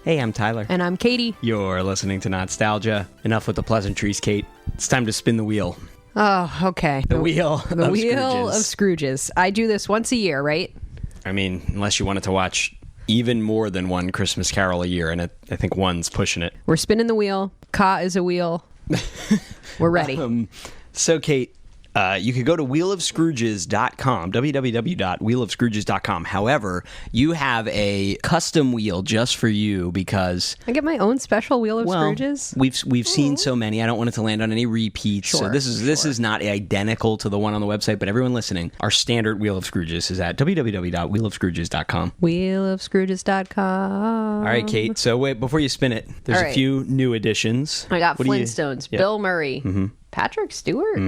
Hey, I'm Tyler. And I'm Katie. You're listening to Not-Stalgia. Enough with the pleasantries, Kate. It's time to spin the wheel. Oh, okay. The wheel The of wheel Scrooges. of Scrooges. I do this once a year, right? I mean, unless you wanted to watch even more than one Christmas Carol a year, and I think one's pushing it. We're spinning the wheel. Ka is a wheel. We're ready. So, Kate, you could go to wheelofscrooges.com, www.wheelofscrooges.com. However, you have a custom wheel just for you because... I get my own special wheel of Scrooges? We've seen so many. I don't want it to land on any repeats. Sure, so this is not identical to the one on the website, but everyone listening, our standard Wheel of Scrooges is at www.wheelofscrooges.com. Wheelofscrooges.com. All right, Kate. So wait, before you spin it, there's a few new additions. I got What do you- Flintstones, Yep. Bill Murray, Patrick Stewart,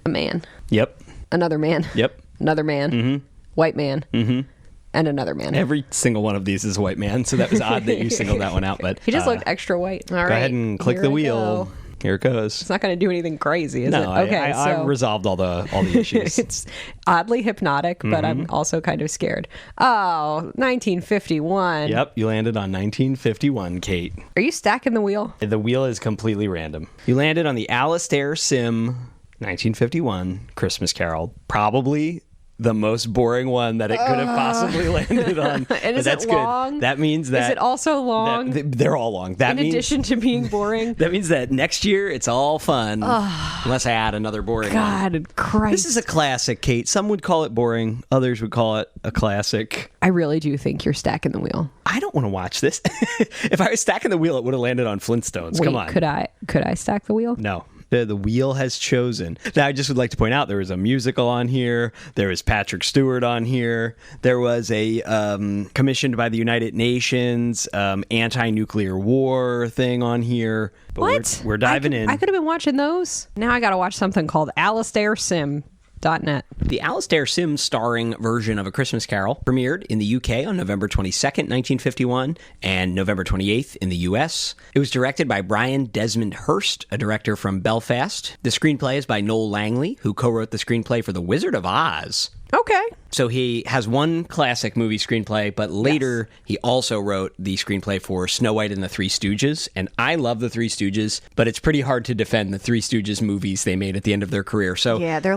a man, Yep. another man, Yep. another man, white man, and another man. Every single one of these is a white man, so that was odd that you singled that one out. But He just looked extra white. All right. go ahead and click here the we wheel. go. Here it goes. It's not going to do anything crazy, is No, it? Okay, I resolved all the issues. It's oddly hypnotic, but I'm also kind of scared. Oh, 1951. Yep, you landed on 1951, Kate. Are you stacking the wheel? The wheel is completely random. You landed on the Alastair Sim 1951 Christmas Carol. Probably the most boring one that it could have possibly landed on. And is that's it long? Good. That means that... Is it also long? they're all long. That in means, addition to being boring? that means that next year it's all fun. Unless I add another boring one. God, Christ. This is a classic, Kate. Some would call it boring. Others would call it a classic. I really do think you're stacking the wheel. I don't want to watch this. If I was stacking the wheel, it would have landed on Flintstones. Wait, Come on. Could I stack the wheel? No. The wheel has chosen. Now, I just would like to point out there was a musical on here. There was Patrick Stewart on here. There was a commissioned by the United Nations anti-nuclear war thing on here. But What? We're diving in. I could have been watching those. Now I got to watch something called AlastairSim.net. The Alastair Sim starring version of A Christmas Carol premiered in the UK on November 22nd, 1951, and November 28th in the US. It was directed by Brian Desmond Hurst, a director from Belfast. The screenplay is by Noel Langley, who co-wrote the screenplay for The Wizard of Oz. Okay. So he has one classic movie screenplay, but later he also wrote the screenplay for Snow White and the Three Stooges. And I love the Three Stooges, but it's pretty hard to defend the Three Stooges movies they made at the end of their career. So Yeah, they're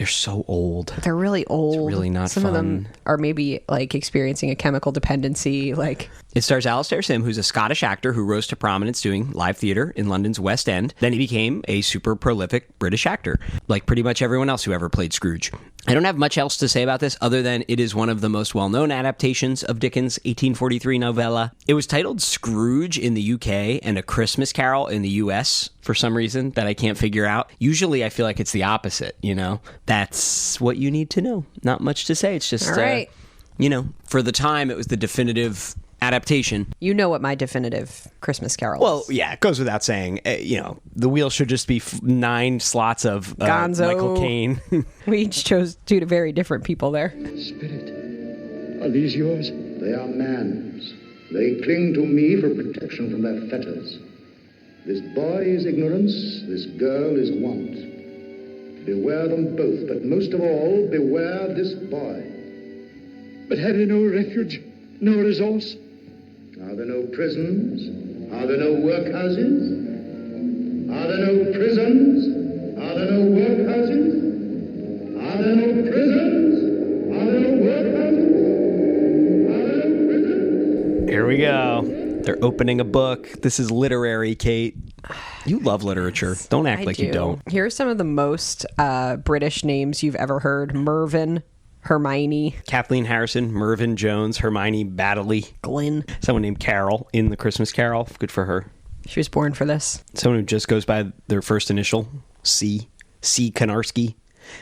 so old. They're really old. It's really not Some fun. of them are maybe like experiencing a chemical dependency. Like It stars Alastair Sim, who's a Scottish actor who rose to prominence doing live theater in London's West End. Then he became a super prolific British actor, like pretty much everyone else who ever played Scrooge. I don't have much else to say about this other than it is one of the most well-known adaptations of Dickens' 1843 novella. It was titled Scrooge in the UK and A Christmas Carol in the US for some reason that I can't figure out. Usually I feel like it's the opposite, you know? That's what you need to know. Not much to say. It's just, All right. For the time, it was the definitive adaptation. You know what my definitive Christmas Carol Well, is. yeah, it goes without saying. The wheel should just be 9 slots of Gonzo. Michael Caine. We each chose two very different people there. Spirit, are these yours? They are man's. They cling to me for protection from their fetters. This boy is ignorance, this girl is want. Beware them both, but most of all, beware this boy. But have they no refuge, no resource? Are there no prisons? Are there no workhouses? Are there no prisons? Are there no workhouses? Are there no prisons? Are there no workhouses? Are there no prisons? Here we go. They're opening a book. This is literary, Kate. You love literature. Don't act like you don't. Here are some of the most British names you've ever heard. Mervyn, Hermione, Kathleen Harrison, Mervyn Jones, Hermione Baddeley, Glyn. someone named Carol in The Christmas Carol. Good for her. She was born for this. Someone who just goes by their first initial, C. C. Konarski.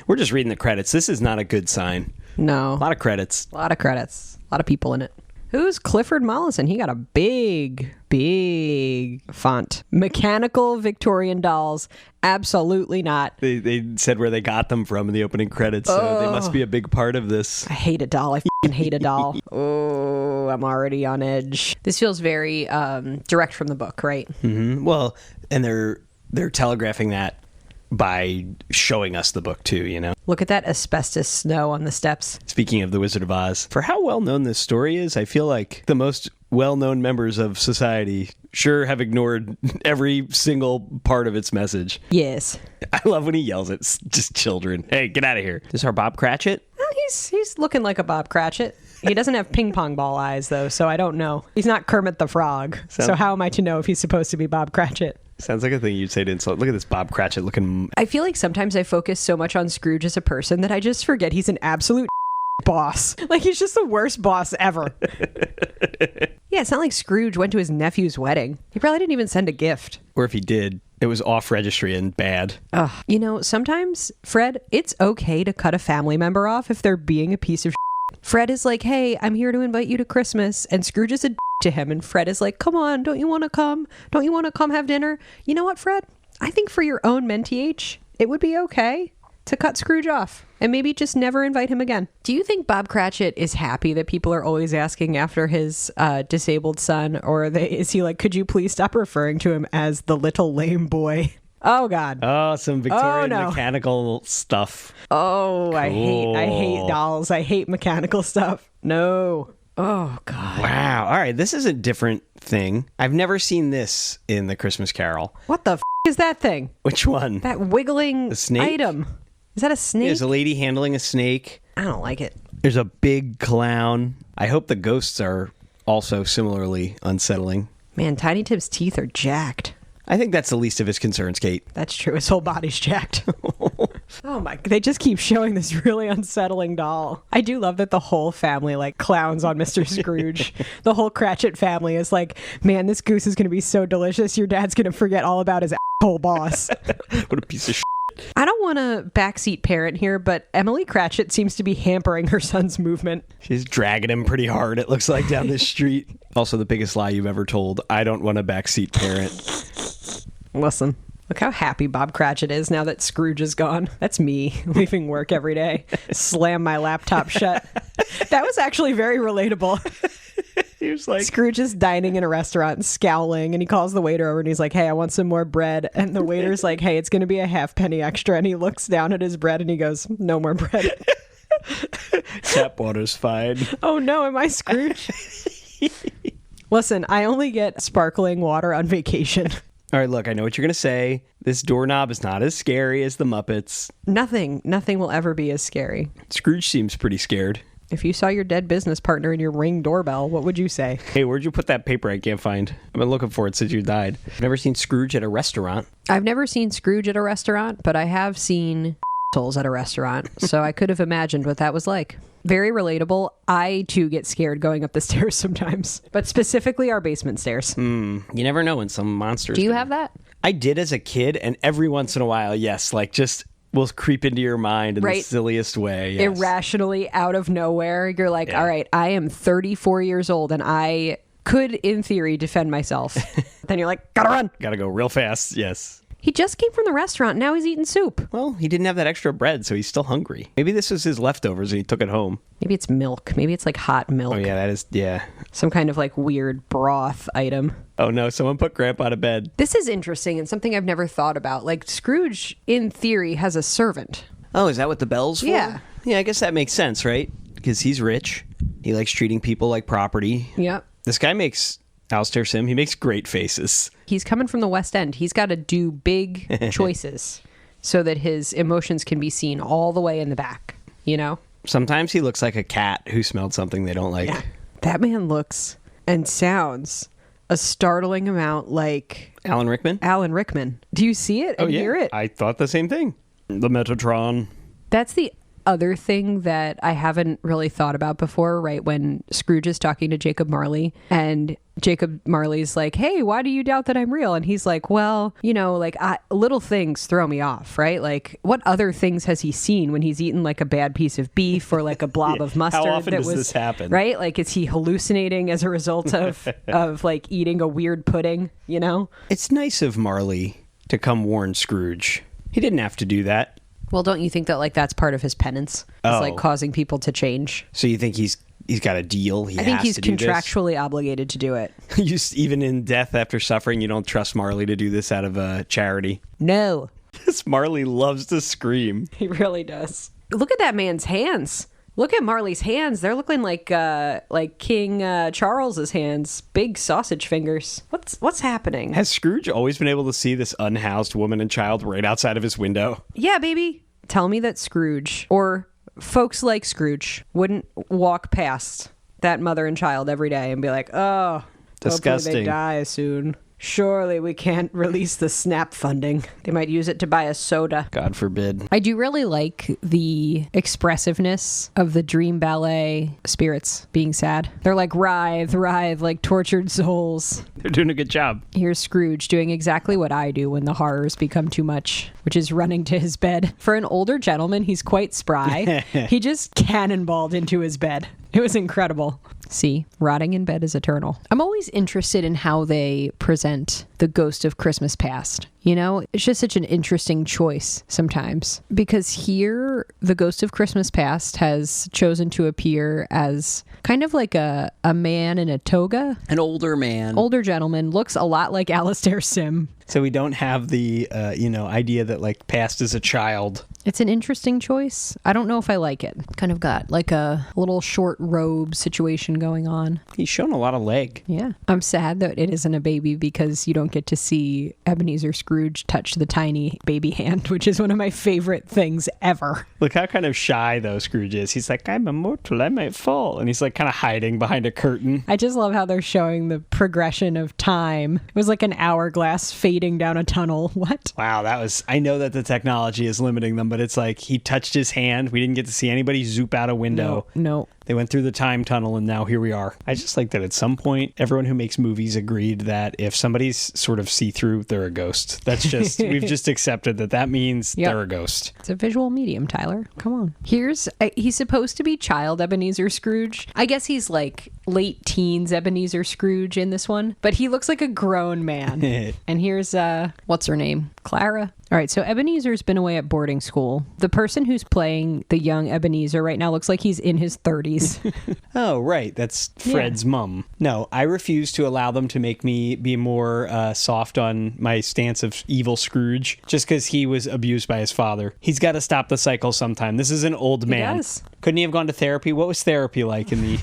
We're just reading the credits. This is not a good sign. No. A lot of credits. A lot of credits. A lot of people in it. Who's Clifford Mollison? He got a big font. Mechanical Victorian dolls. Absolutely not. They said where they got them from in the opening credits, so they must be a big part of this. I hate a doll. I f***ing hate a doll. Oh, I'm already on edge. This feels very direct from the book, right? Mm-hmm. Well, and they're telegraphing that by showing us the book too, you know? Look at that asbestos snow on the steps. Speaking of The Wizard of Oz, for how well known this story is, I feel like the most well-known members of society sure have ignored every single part of its message. Yes. I love when he yells at just children. Hey, get out of here. This is our Bob Cratchit? Well, he's looking like a Bob Cratchit. He doesn't have ping pong ball eyes, though, so I don't know. He's not Kermit the Frog. So how am I to know if he's supposed to be Bob Cratchit? Sounds like a thing you'd say to insult. Look at this Bob Cratchit looking... I feel like sometimes I focus so much on Scrooge as a person that I just forget he's an absolute boss. Like, he's just the worst boss ever. Yeah, it's not like Scrooge went to his nephew's wedding. He probably didn't even send a gift. Or if he did, it was off registry and bad. Ugh. You know, sometimes, Fred, it's okay to cut a family member off if they're being a piece of Fred is like, hey, I'm here to invite you to Christmas. And Scrooge is a to him. And Fred is like, come on, don't you want to come? Don't you want to come have dinner? You know what, Fred? I think for your own mental age, it would be okay to cut Scrooge off and maybe just never invite him again. Do you think Bob Cratchit is happy that people are always asking after his disabled son? Or is he like, could you please stop referring to him as the little lame boy? Oh, God. Oh, some Victorian mechanical stuff. Oh, cool. I hate dolls. I hate mechanical stuff. No. Oh, God. Wow. All right. This is a different thing. I've never seen this in The Christmas Carol. What the is that thing? Which one? That wiggling item. Is that a snake? There's a lady handling a snake. I don't like it. There's a big clown. I hope the ghosts are also similarly unsettling. Man, Tiny Tim's teeth are jacked. I think that's the least of his concerns, Kate. That's true. His whole body's jacked. Oh my, they just keep showing this really unsettling doll. I do love that the whole family like clowns on Mr. Scrooge. The whole Cratchit family is like, man, this goose is going to be so delicious. Your dad's going to forget all about his asshole boss. What a piece of shit. I don't want a backseat parent here, but Emily Cratchit seems to be hampering her son's movement. She's dragging him pretty hard, it looks like, down this street. Also, the biggest lie you've ever told. I don't want a backseat parent. Listen, look how happy Bob Cratchit is now that Scrooge is gone. That's me leaving work every day. Slam my laptop shut. That was actually very relatable. He was like, Scrooge is dining in a restaurant, scowling, and he calls the waiter over and he's like, hey, I want some more bread. And the waiter's like, hey, it's going to be a half penny extra. And he looks down at his bread and he goes, no more bread. Tap water's fine. Oh no, am I Scrooge? Listen, I only get sparkling water on vacation. All right, look, I know what you're going to say. This doorknob is not as scary as the Muppets. Nothing will ever be as scary. Scrooge seems pretty scared. If you saw your dead business partner in your Ring doorbell, what would you say? Hey, where'd you put that paper I can't find? I've been looking for it since you died. I've never seen Scrooge at a restaurant. I've never seen Scrooge at a restaurant, but I have seen assholes at a restaurant, so I could have imagined what that was like. Very relatable. I, too, get scared going up the stairs sometimes, but specifically our basement stairs. You never know when some monsters... Do you have that? I did as a kid, and every once in a while, yes, like just... will creep into your mind in the silliest way. Yes. Irrationally, out of nowhere. You're like, all right, I am 34 years old and I could, in theory, defend myself. Then you're like, gotta run. Gotta go real fast, yes. He just came from the restaurant. Now he's eating soup. Well, he didn't have that extra bread, so he's still hungry. Maybe this was his leftovers and he took it home. Maybe it's milk. Maybe it's like hot milk. Oh, yeah, that is, yeah. Some kind of like weird broth item. Oh, no, someone put Grandpa to bed. This is interesting and something I've never thought about. Like, Scrooge, in theory, has a servant. Oh, is that what the bell's for? Yeah. Yeah, I guess that makes sense, right? Because he's rich. He likes treating people like property. Yep. This guy makes... Alistair Sim, he makes great faces. He's coming from the West End. He's got to do big choices so that his emotions can be seen all the way in the back, you know? Sometimes he looks like a cat who smelled something they don't like. Yeah. That man looks and sounds a startling amount like... Alan Rickman? Alan Rickman. Do you see it and hear it? I thought the same thing. The Metatron. That's the other thing that I haven't really thought about before, right? When Scrooge is talking to Jacob Marley and Jacob Marley's like, hey, why do you doubt that I'm real? And he's like, well, you know, like little things throw me off, right? Like what other things has he seen when he's eaten like a bad piece of beef or like a blob of mustard? How often does this happen? Right? Like, is he hallucinating as a result of like eating a weird pudding, you know? It's nice of Marley to come warn Scrooge. He didn't have to do that. Well, don't you think that like that's part of his penance? It's like causing people to change. So you think he's got a deal? I think he's contractually obligated to do it. Even in death after suffering, you don't trust Marley to do this out of charity? No. This Marley loves to scream. He really does. Look at that man's hands. Look at Marley's hands. They're looking like King Charles's hands. Big sausage fingers. What's happening? Has Scrooge always been able to see this unhoused woman and child right outside of his window? Yeah, baby. Tell me that Scrooge, or folks like Scrooge, wouldn't walk past that mother and child every day and be like, oh, disgusting. Hopefully they die soon. Surely we can't release the SNAP funding. They might use it to buy a soda. God forbid. I do really like the expressiveness of the Dream Ballet spirits being sad. They're like writhe, like tortured souls. They're doing a good job. Here's Scrooge doing exactly what I do when the horrors become too much, which is running to his bed. For an older gentleman, he's quite spry. He just cannonballed into his bed. It was incredible. See, rotting in bed is eternal. I'm always interested in how they present the ghost of Christmas past. You know, it's just such an interesting choice sometimes. Because here, the ghost of Christmas past has chosen to appear as kind of like a man in a toga. An older man. Older gentleman. Looks a lot like Alastair Sim. So we don't have the, idea that, like, past is a child. It's an interesting choice. I don't know if I like it. Kind of got like a little short robe situation going on. He's shown a lot of leg. Yeah. I'm sad that it isn't a baby because you don't get to see Ebenezer Scrooge touch the tiny baby hand, which is one of my favorite things ever. Look how kind of shy, though, Scrooge is. He's like, I'm immortal, I might fall. And he's like kind of hiding behind a curtain. I just love how they're showing the progression of time. It was like an hourglass fading down a tunnel. What? Wow, I know that the technology is limiting them, but it's like he touched his hand. We didn't get to see anybody zoop out a window. No. They went through the time tunnel and now here we are. I just like that at some point, everyone who makes movies agreed that if somebody's sort of see-through, they're a ghost. That's just, we've just accepted that means they're a ghost. It's a visual medium, Tyler. Come on. He's supposed to be child Ebenezer Scrooge. I guess he's like late teens Ebenezer Scrooge in this one, but he looks like a grown man. And here's, what's her name? Clara? All right, so Ebenezer's been away at boarding school. The person who's playing the young Ebenezer right now looks like he's in his 30s. Oh, right. That's Fred's mum. No, I refuse to allow them to make me be more soft on my stance of evil Scrooge just because he was abused by his father. He's got to stop the cycle sometime. This is an old man. Yes. Couldn't he have gone to therapy? What was therapy like in the...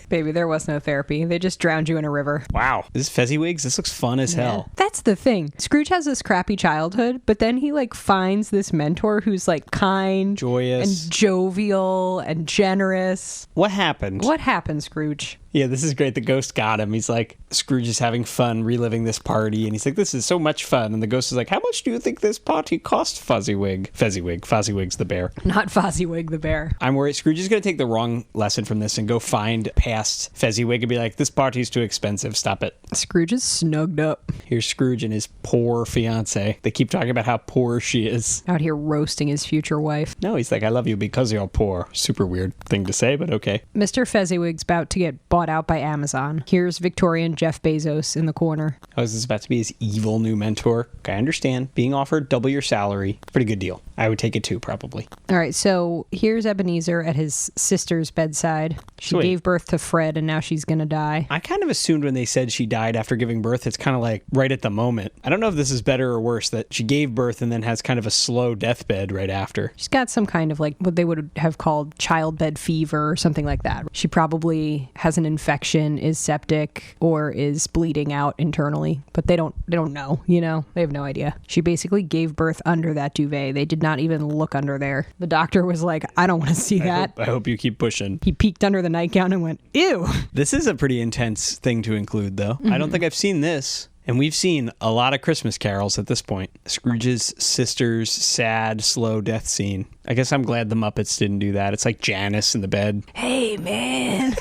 Baby, there was no therapy. They just drowned you in a river. Wow. This is Fezziwigs? This looks fun as hell. That's the thing. Scrooge has this crappy childhood, but then he like finds this mentor who's like kind, joyous, and jovial and generous. What happened? What happened, Scrooge? Yeah, this is great. The ghost got him. He's like, Scrooge is having fun reliving this party. And he's like, this is so much fun. And the ghost is like, how much do you think this party cost, Fezziwig? Fozziwig's the bear. Not Fozziwig the bear. I'm worried Scrooge is going to take the wrong lesson from this and go find past Fezziwig and be like, this party's too expensive. Stop it. Scrooge is snugged up. Here's Scrooge and his poor fiance. They keep talking about how poor she is. Out here roasting his future wife. No, he's like, I love you because you're poor. Super weird thing to say, but okay. Mr. Fezziwig's about to get bought out by Amazon. Here's Victorian Jeff Bezos in the corner. Oh, is this about to be his evil new mentor? Okay, I understand. Being offered double your salary. Pretty good deal. I would take it too, probably. All right, so here's Ebenezer at his sister's bedside. She gave birth to Fred, and now she's gonna die. I kind of assumed when they said she died after giving birth, it's kind of like right at the moment. I don't know if this is better or worse, that she gave birth and then has kind of a slow deathbed right after. She's got some kind of like what they would have called childbed fever or something like that. She probably has an infection, is septic, or is bleeding out internally, but they don't know, you know? They have no idea. She basically gave birth under that duvet. They did not even look under there. The doctor was like, I don't want to see that. I hope you keep pushing. He peeked under the nightgown and went, ew. This is a pretty intense thing to include, though. I don't think I've seen this. And we've seen a lot of Christmas carols at this point. Scrooge's sister's sad, slow death scene. I guess I'm glad the Muppets didn't do that. It's like Janice in the bed. Hey, man.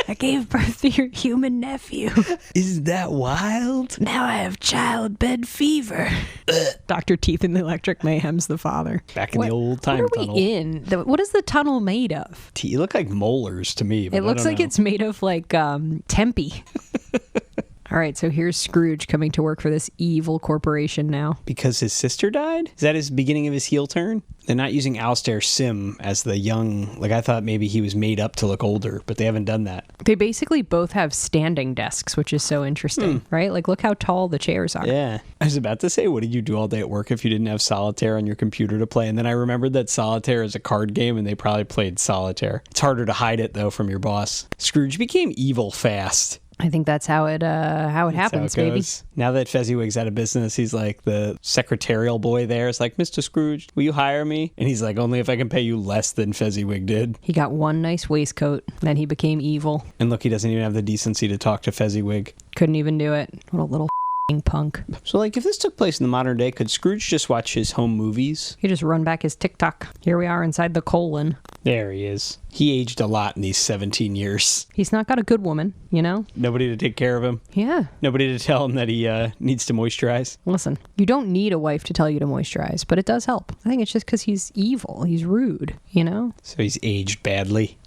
I gave birth to your human nephew. Isn't that wild? Now I have childbed fever. Dr. Teeth in the Electric Mayhem's the father. Back in the old time tunnel. What are we in? What is the tunnel made of? It look like molars to me. But it looks like it's made of like Tempe. All right, so here's Scrooge coming to work for this evil corporation now. Because his sister died? Is that his beginning of his heel turn? They're not using Alistair Sim as the young, like I thought maybe he was made up to look older, but they haven't done that. They basically both have standing desks, which is so interesting, right? Like, look how tall the chairs are. Yeah. I was about to say, what did you do all day at work if you didn't have solitaire on your computer to play? And then I remembered that solitaire is a card game and they probably played solitaire. It's harder to hide it though from your boss. Scrooge became evil fast. I think that's how it happens, baby. Now that Fezziwig's out of business, he's like the secretarial boy there. It's like, Mr. Scrooge, will you hire me? And he's like, only if I can pay you less than Fezziwig did. He got one nice waistcoat, then he became evil. And look, he doesn't even have the decency to talk to Fezziwig. Couldn't even do it. What a little punk. So, like, if this took place in the modern day, could Scrooge just watch his home movies? He just run back his TikTok. Here we are inside the colon. There he is. He aged a lot in these 17 years. He's not got a good woman, you know? Nobody to take care of him. Yeah. Nobody to tell him that he needs to moisturize. Listen, you don't need a wife to tell you to moisturize, but it does help. I think it's just because he's evil. He's rude, you know? So he's aged badly.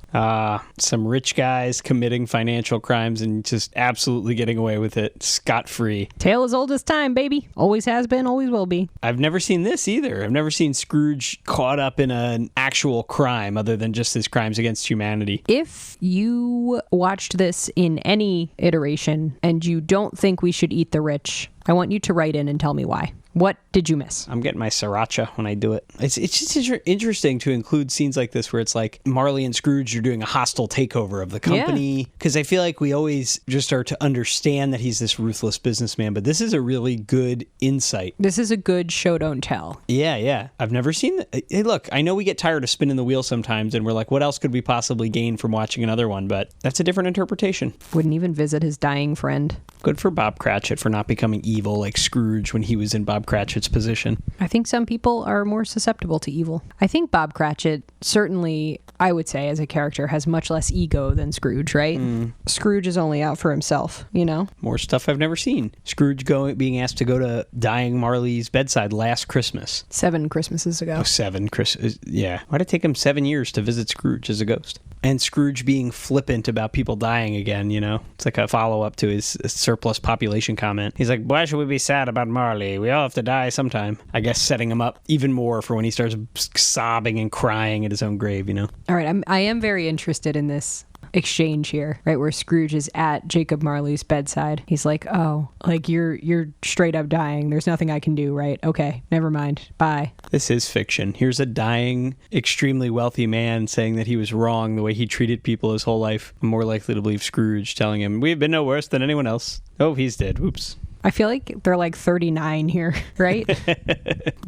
Some rich guys committing financial crimes and just absolutely getting away with it scot-free. Tale as old as time, baby. Always has been, always will be. I've never seen this either. I've never seen Scrooge caught up in an actual crime other than just his crimes against humanity. If you watched this in any iteration and you don't think we should eat the rich, I want you to write in and tell me why. What did you miss? I'm getting my sriracha when I do it. It's just interesting to include scenes like this where it's like Marley and Scrooge are doing a hostile takeover of the company. Because I feel like we always just are to understand that he's this ruthless businessman, but this is a really good insight. This is a good show don't tell. Yeah. I've never seen that. Hey, look, I know we get tired of spinning the wheel sometimes and we're like, what else could we possibly gain from watching another one? But that's a different interpretation. Wouldn't even visit his dying friend. Good for Bob Cratchit for not becoming evil like Scrooge when he was in Bob Cratchit's position. I think some people are more susceptible to evil. I think Bob Cratchit, certainly, I would say, as a character, has much less ego than Scrooge, right? Scrooge is only out for himself, you know? More stuff I've never seen. Scrooge being asked to go to dying Marley's bedside last Christmas. 7 Christmases ago. Oh, 7 Christmas. Yeah. Why'd it take him 7 years to visit Scrooge as a ghost? And Scrooge being flippant about people dying again, you know? It's like a follow-up to his surplus population comment. He's like, why should we be sad about Marley? We all have to die sometime. I guess setting him up even more for when he starts sobbing and crying at his own grave, you know? All right, I am very interested in this exchange here, right, where Scrooge is at Jacob Marley's bedside. He's like, oh, like you're straight up dying. There's nothing I can do, right? Okay, never mind. Bye. This is fiction. Here's a dying, extremely wealthy man saying that he was wrong the way he treated people his whole life. I'm more likely to believe Scrooge telling him, we've been no worse than anyone else. Oh, he's dead. Whoops. I feel like they're like 39 here, right?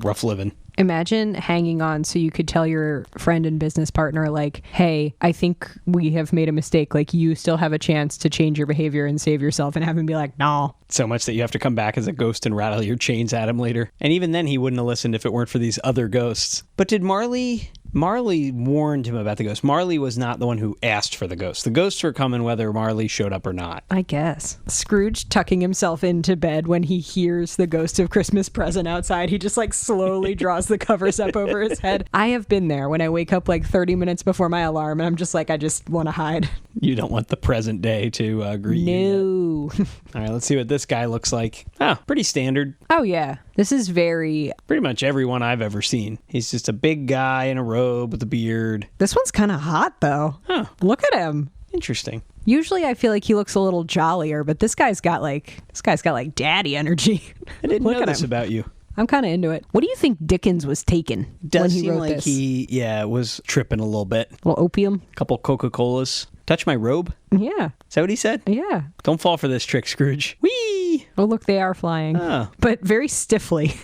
Rough living. Imagine hanging on so you could tell your friend and business partner, like, hey, I think we have made a mistake. Like, you still have a chance to change your behavior and save yourself, and have him be like, no. So much that you have to come back as a ghost and rattle your chains at him later. And even then, he wouldn't have listened if it weren't for these other ghosts. But did Marley warned him about the ghost. Marley was not the one who asked for the ghost. The ghosts were coming whether Marley showed up or not. I guess. Scrooge tucking himself into bed when he hears the ghost of Christmas present outside. He just like slowly draws the covers up over his head. I have been there when I wake up like 30 minutes before my alarm and I'm just like, I just want to hide. You don't want the present day to greet No. you. All right, let's see what this guy looks like. Oh, pretty standard. Oh, yeah. This is very... Pretty much everyone I've ever seen. He's just a big guy in a robe with a beard. This one's kind of hot, though. Huh. Look at him. Interesting. Usually I feel like he looks a little jollier, but this guy's got like daddy energy. I didn't know this about you. I'm kind of into it. What do you think Dickens was taking when he wrote this? He was tripping a little bit. A little opium? A couple Coca-Colas. Touch my robe? Yeah. Is that what he said? Yeah. Don't fall for this trick, Scrooge. Whee! Oh, look, they are flying. Oh. But very stiffly.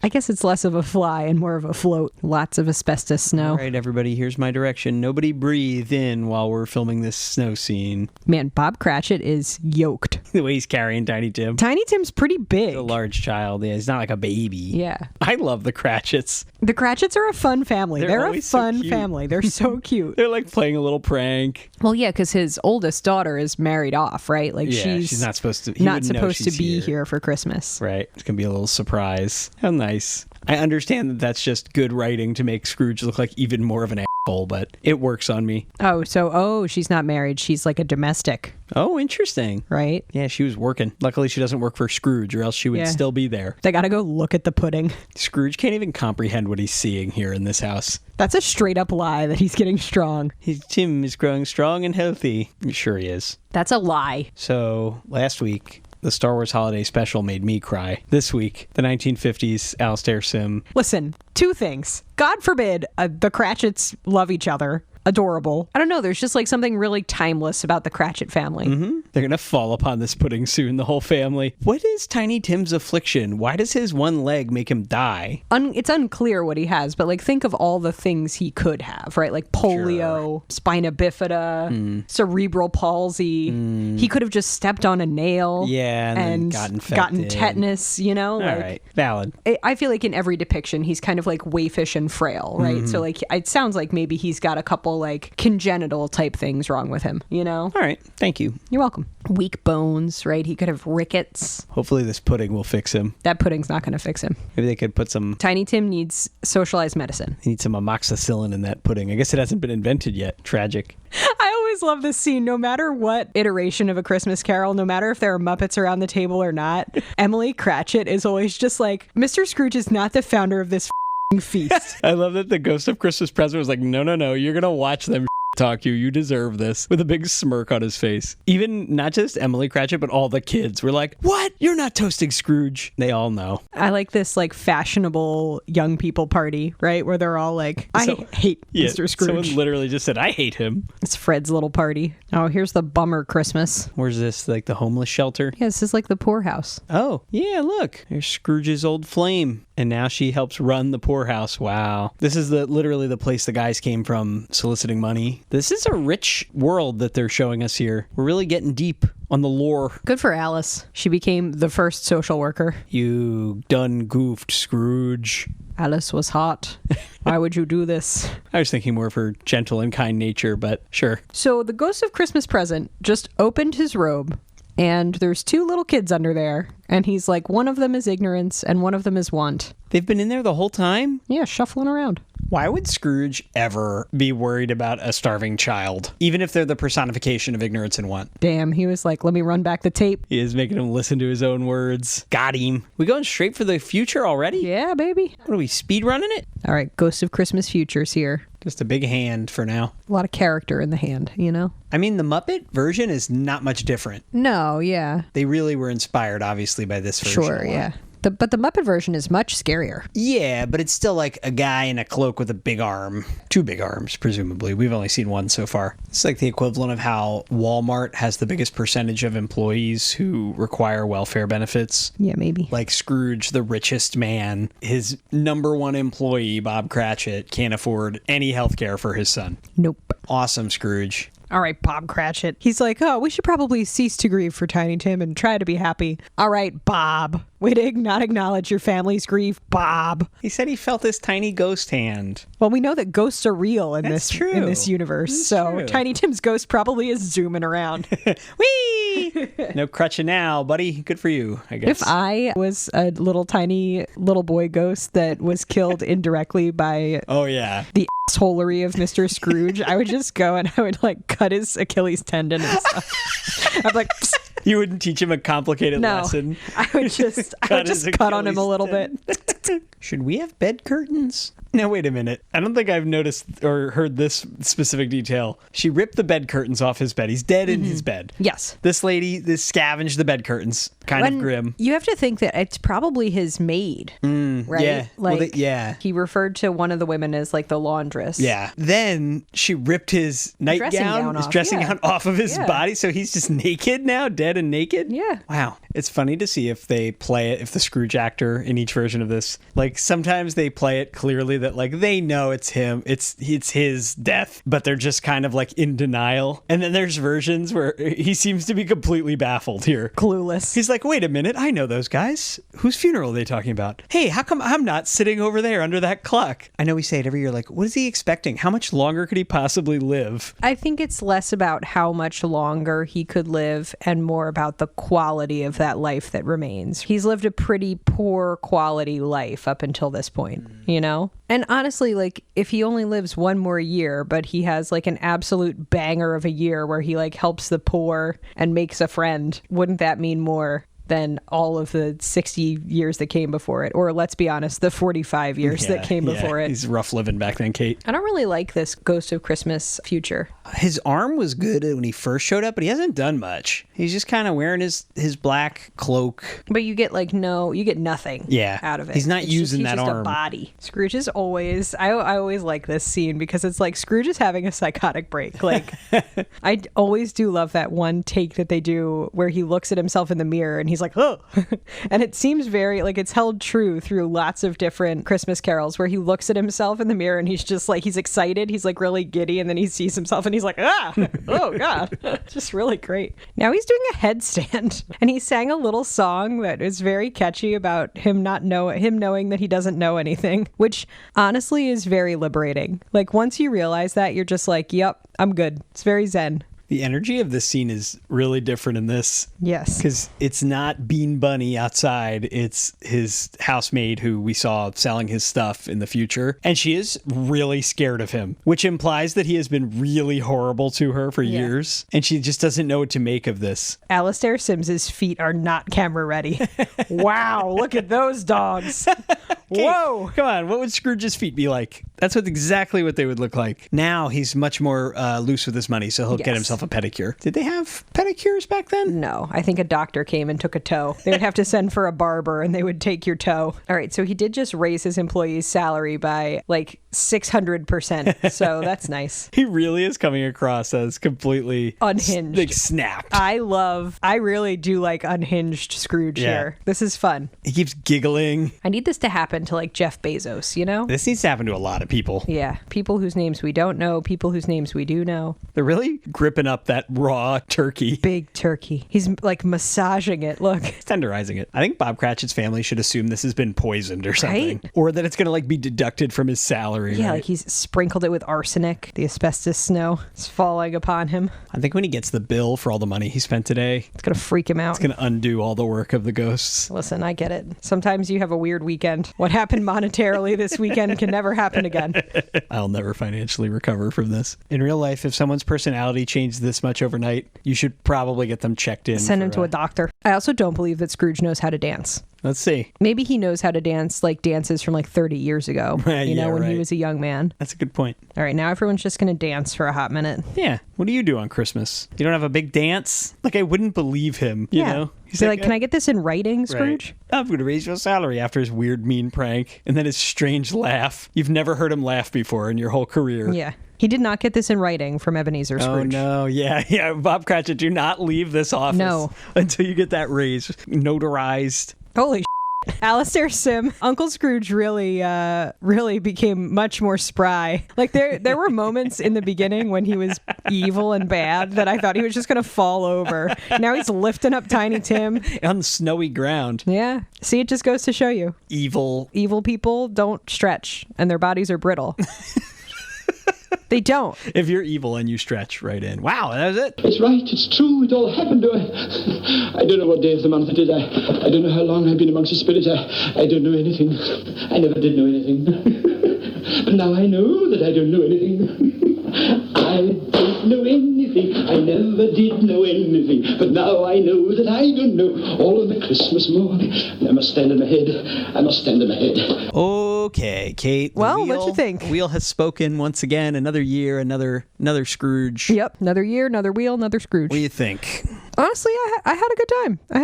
I guess it's less of a fly and more of a float. Lots of asbestos snow. All right, everybody, here's my direction. Nobody breathe in while we're filming this snow scene. Man, Bob Cratchit is yoked. The way he's carrying Tiny Tim. Tiny Tim's pretty big. He's a large child. Yeah, he's not like a baby. Yeah. I love the Cratchits. The Cratchits are a fun family. They're a fun so cute. family. They're so cute. They're like playing a little prank. Well, yeah, because his oldest daughter is married off, right? Like she's not supposed to. Not supposed to be here for Christmas. Right. It's gonna be a little surprise. How nice. I understand that that's just good writing to make Scrooge look like even more of an hole, but it works on me. Oh, she's not married. She's like a domestic, Oh, interesting. right? Yeah, she was working. Luckily, she doesn't work for Scrooge, or else she would Yeah. still be there. They gotta go look at the pudding. Scrooge can't even comprehend what he's seeing here in this house. That's a straight up lie that he's getting strong. Tim is growing strong and healthy. Sure he is. That's a lie. So, last week, the Star Wars Holiday Special made me cry. This week, the 1950s Alastair Sim. Listen, two things. God forbid the Cratchits love each other. Adorable. I don't know. There's just like something really timeless about the Cratchit family. They're going to fall upon this pudding soon, the whole family. What is Tiny Tim's affliction? Why does his one leg make him die? It's unclear what he has, but like think of all the things he could have, right? Like polio, spina bifida, cerebral palsy. He could have just stepped on a nail. Yeah, and then gotten tetanus, you know? All right, valid. I feel like in every depiction, he's kind of like waifish and frail, right? So like it sounds like maybe he's got a couple like congenital type things wrong with him, you know? All right, thank you. You're welcome. Weak bones, right? He could have rickets. Hopefully this pudding will fix him. That pudding's not going to fix him. Maybe they could put some... Tiny Tim needs socialized medicine. He needs some amoxicillin in that pudding. I guess it hasn't been invented yet. Tragic. I always love this scene. No matter what iteration of A Christmas Carol, no matter if there are Muppets around the table or not, Emily Cratchit is always just like, Mr. Scrooge is not the founder of this feast. I love that the Ghost of Christmas Present was like, no, you're going to watch them talk you. You deserve this. With a big smirk on his face. Even not just Emily Cratchit, but all the kids were like, what? You're not toasting Scrooge. They all know. I like this like fashionable young people party, right? Where they're all like, I hate Mr. Scrooge. Someone literally just said, I hate him. It's Fred's little party. Oh, here's the bummer Christmas. Where's this? Like the homeless shelter? Yeah, this is like the poorhouse. Oh, yeah, look. There's Scrooge's old flame. And now she helps run the poorhouse. Wow. This is literally the place the guys came from soliciting money. This is a rich world that they're showing us here. We're really getting deep on the lore. Good for Alice. She became the first social worker. You done goofed, Scrooge. Alice was hot. Why would you do this? I was thinking more of her gentle and kind nature, but sure. So the Ghost of Christmas Present just opened his robe, and there's two little kids under there. And he's like, one of them is ignorance and one of them is want. They've been in there the whole time? Yeah, shuffling around. Why would Scrooge ever be worried about a starving child, even if they're the personification of ignorance and want? Damn, he was like, let me run back the tape. He is making him listen to his own words. Got him. We going straight for the future already? Yeah, baby. What are we, speed running it? All right, Ghost of Christmas Future's here. Just a big hand for now. A lot of character in the hand, you know? I mean, the Muppet version is not much different. No, yeah. They really were inspired, obviously, by this version. Sure, yeah. But the Muppet version is much scarier. Yeah, but it's still like a guy in a cloak with a big arm. Two big arms, presumably. We've only seen one so far. It's like the equivalent of how Walmart has the biggest percentage of employees who require welfare benefits. Yeah, maybe. Like Scrooge, the richest man, his number one employee, Bob Cratchit, can't afford any health care for his son. Nope. Awesome, Scrooge. All right, Bob Cratchit. He's like, oh, we should probably cease to grieve for Tiny Tim and try to be happy. All right, Bob. Way to not acknowledge your family's grief, Bob. He said he felt this tiny ghost hand. Well, we know that ghosts are real in That's this true. in this universe. That's so true. Tiny Tim's ghost probably is zooming around. Whee! No crutching now, buddy. Good for you, I guess. If I was a little tiny little boy ghost that was killed indirectly by Oh, yeah. the assholery of Mr. Scrooge, I would just go and I would like cut his Achilles tendon and stuff. I'd be like, psst. You wouldn't teach him a complicated No, lesson. I would just cut on him a little bit. Should we have bed curtains? Now, wait a minute. I don't think I've noticed or heard this specific detail. She ripped the bed curtains off his bed. He's dead in his bed. Yes. This lady scavenged the bed curtains. Kind of grim. You have to think that it's probably his maid, right? Yeah. Well, Like, yeah. he referred to one of the women as like the laundress. Yeah. Then she ripped his nightgown, his dressing gown off of his body. So he's just naked now, dead and naked. Yeah. Wow. It's funny to see if they play it, if the Scrooge actor in each version of this, like sometimes they play it clearly that like they know it's him, it's his death, but they're just kind of like in denial. And then there's versions where he seems to be completely baffled here. Clueless. He's like, wait a minute, I know those guys. Whose funeral are they talking about? Hey, how come I'm not sitting over there under that clock? I know we say it every year, like, what is he expecting? How much longer could he possibly live? I think it's less about how much longer he could live and more about the quality of that life that remains. He's lived a pretty poor quality life up until this point, you know? And honestly, like, if he only lives one more year, but he has like an absolute banger of a year where he like helps the poor and makes a friend, wouldn't that mean more than all of the 60 years that came before it? Or let's be honest, the 45 years that came before it. He's rough living back then, Kate. I don't really like this Ghost of Christmas future. His arm was good when he first showed up, but he hasn't done much. He's just kind of wearing his black cloak. But you get you get nothing out of it. He's not using he's that just arm. A body. Scrooge is always, I always like this scene because it's like Scrooge is having a psychotic break. Like, I always do love that one take that they do where he looks at himself in the mirror and he's like, oh. And it seems very, like, it's held true through lots of different Christmas carols where he looks at himself in the mirror and he's just like, he's excited. He's like really giddy and then he sees himself and he's like, ah, oh God. Just really great. Now he's doing a headstand and he sang a little song that is very catchy about him knowing that he doesn't know anything, which honestly is very liberating. Like, once you realize that, you're just like, yep, I'm good. It's very zen. The energy of this scene is really different in this. Yes. Because it's not Bean Bunny outside. It's his housemaid who we saw selling his stuff in the future. And she is really scared of him, which implies that he has been really horrible to her for years. And she just doesn't know what to make of this. Alastair Sims's feet are not camera ready. Wow, look at those dogs. Whoa. Come on, what would Scrooge's feet be like? That's exactly what they would look like. Now he's much more loose with his money, so he'll get himself a pedicure. Did they have pedicures back then? No, I think a doctor came and took a toe. They would have to send for a barber and they would take your toe. All right, so he did just raise his employee's salary by like 600%, so that's nice. He really is coming across as completely unhinged. Like snapped. I really do like unhinged Scrooge here. This is fun. He keeps giggling. I need this to happen to like Jeff Bezos, you know? This needs to happen to a lot of people. Yeah, people whose names we don't know, people whose names we do know. They're really gripping up that raw turkey. Big turkey. He's like massaging it. Look. He's tenderizing it. I think Bob Cratchit's family should assume this has been poisoned or something. Right? Or that it's going to like be deducted from his salary. Yeah, right? like he's sprinkled it with arsenic. The asbestos snow is falling upon him. I think when he gets the bill for all the money he spent today, it's going to freak him out. It's going to undo all the work of the ghosts. Listen, I get it. Sometimes you have a weird weekend. What happened monetarily this weekend can never happen again. I'll never financially recover from this. In real life, if someone's personality changed this much overnight, you should probably get them checked in. Send him to a doctor. I also don't believe that Scrooge knows how to dance. Let's see. Maybe he knows how to dance like dances from like 30 years ago, when he was a young man. That's a good point. All right, now everyone's just going to dance for a hot minute. Yeah. What do you do on Christmas? You don't have a big dance? Like, I wouldn't believe him, you know? He's like, can I get this in writing, Scrooge? Right. I'm going to raise your salary after his weird, mean prank. And then his strange laugh. You've never heard him laugh before in your whole career. Yeah. He did not get this in writing from Ebenezer Scrooge. Oh, no. Yeah. Bob Cratchit, do not leave this office until you get that raise notarized. Holy Alastair Sim, Uncle Scrooge really became much more spry. Like there were moments in the beginning when he was evil and bad that I thought he was just going to fall over. Now he's lifting up Tiny Tim on snowy ground. Yeah. See, it just goes to show you. Evil people don't stretch and their bodies are brittle. They don't. If you're evil and you stretch right in. Wow, that was it. It's right. It's true. It all happened. I don't know what day of the month it is. I don't know how long I've been amongst the spirits. I don't know anything. I never did know anything. But now I know that I don't know anything. I don't know anything. I never did know anything. But now I know that I don't know. All on the Christmas morning. I must stand on my head. Okay, Kate. Well, what you think? Wheel has spoken once again. Another year, another Scrooge. Yep, another year, another wheel, another Scrooge. What do you think? Honestly, I had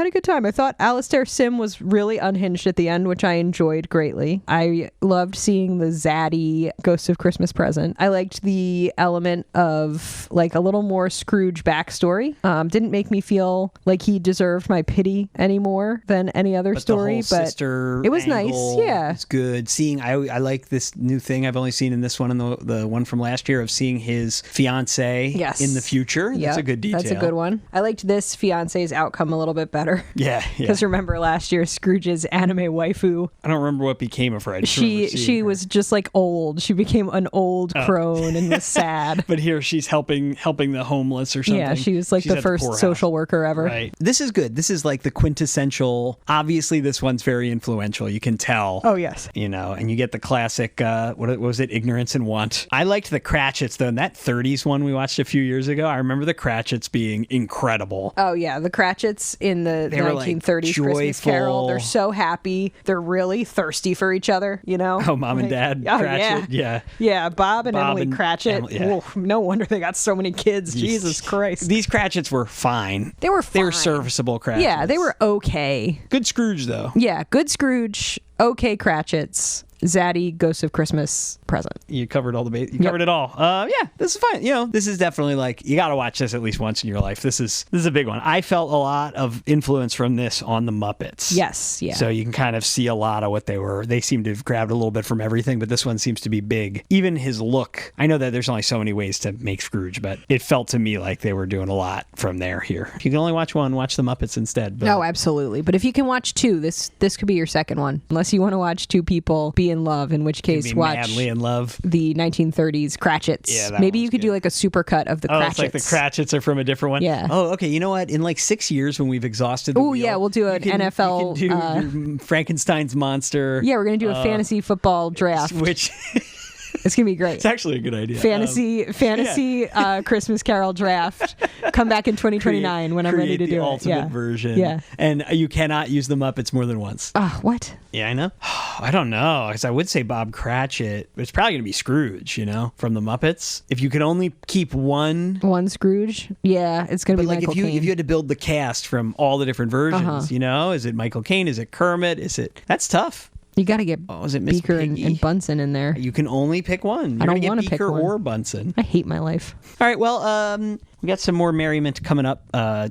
a good time. I thought Alastair Sim was really unhinged at the end, which I enjoyed greatly. I loved seeing the zaddy Ghost of Christmas Present. I liked the element of like a little more Scrooge backstory. Didn't make me feel like he deserved my pity any more than any other story, but it was nice. Yeah, it's good. Seeing, I like this new thing I've only seen in this one and the one from last year of seeing his fiance in the future. That's a good detail. That's a good one. I liked this this fiance's outcome a little bit better. Yeah. Because remember last year, Scrooge's anime waifu, I don't remember what became of her. I just remember seeing she her. was just like old. She became an old crone and was sad. But here she's helping the homeless or something. Yeah, she was like She's the at first poorhouse. social worker ever. Right. This is good. This is like the quintessential. Obviously, this one's very influential. You can tell. Oh, yes. You know, and you get the classic, what was it? Ignorance and Want. I liked the Cratchits, though. In that 30s one we watched a few years ago, I remember the Cratchits being incredible. Oh, yeah. The Cratchits in the They were, like, 1930s Christmas Carol, they're joyful. so happy. They're really thirsty for each other, you know? Oh, Mom and Dad oh, Cratchit. Yeah. Yeah, Bob and Emily and Cratchit. Emily, yeah. Oof, no wonder they got so many kids. Jesus Christ. These Cratchits were fine. They were They were fine. serviceable Cratchits. Yeah, they were okay. Good Scrooge, though. Yeah, good Scrooge, okay Cratchits, Zaddy, Ghost of Christmas present. You covered all the base. You covered it all. Yeah, this is fine. You know, this is definitely like you got to watch this at least once in your life. This is a big one. I felt a lot of influence from this on the Muppets. Yes, yeah. So you can kind of see a lot of what they were. They seem to have grabbed a little bit from everything, but this one seems to be big. Even his look. I know that there's only so many ways to make Scrooge, but it felt to me like they were doing a lot from there here. If you can only watch one, watch the Muppets instead. But No, absolutely. But if you can watch two, this could be your second one. Unless you want to watch two people be in love, in which case be watch madly in love. the 1930s Cratchits. Yeah, that Maybe one's you could do good. like a supercut of the Oh, Cratchits. it's like the Cratchits are from a different one? Yeah. Oh, okay. You know what? In like 6 years when we've exhausted the Oh, wheel, yeah, we'll do an you can NFL, do your Frankenstein's monster. Yeah, we're going to do a fantasy football draft. Which It's going to be great. it's actually a good idea. Fantasy Christmas Carol draft. Come back in 2029 when I'm ready to create the do ultimate it. Yeah. version. Yeah. And you cannot use the Muppets more than once. What? Yeah, I know. I don't know, because I would say Bob Cratchit, but it's probably going to be Scrooge, you know, from the Muppets. If you could only keep one. One Scrooge? Yeah, it's going to But be like Michael if you Caine. had to build the cast from all the different versions, you know, is it Michael Caine? Is it Kermit? That's tough. You got to get is it Miss Beaker Piggy? and Bunsen in there. You can only pick one. You're I don't gonna want get to pick Beaker one. or Bunsen. I hate my life. All right, well, we got some more merriment coming up.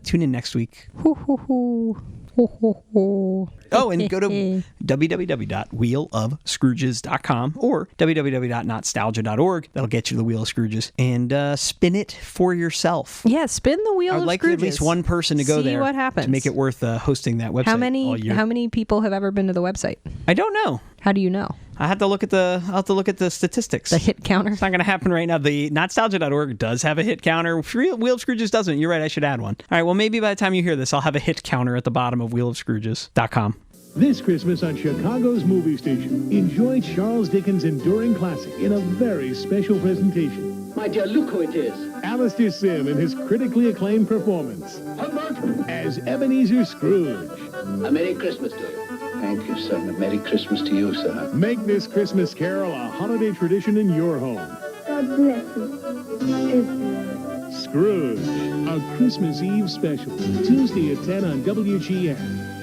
Tune in next week. Hoo, hoo, hoo. Hoo, hoo, hoo. Oh, and go to www.wheelofscrooges.com or www.notstalgia.org. That'll get you the Wheel of Scrooges. And spin it for yourself. Yeah, spin the wheel I would of like Scrooges. at least one person to go See there what happens. to make it worth hosting that website all year. How many people have ever been to the website? I don't know. How do you know? I'll have to look at the statistics. The hit counter? It's not going to happen right now. The Not-Stalgia.org does have a hit counter. Wheel of Scrooges doesn't. You're right. I should add one. All right. Well, maybe by the time you hear this, I'll have a hit counter at the bottom of wheelofscrooges.com. This Christmas on Chicago's Movie Station, enjoy Charles Dickens' enduring classic in a very special presentation. My dear, look who it is. Alistair Sim in his critically acclaimed performance Humbug! as Ebenezer Scrooge. A Merry Christmas to you. Thank you, son. A Merry Christmas to you, sir. Make this Christmas carol a holiday tradition in your home. God bless you. Scrooge, a Christmas Eve special, Tuesday at 10 on WGN.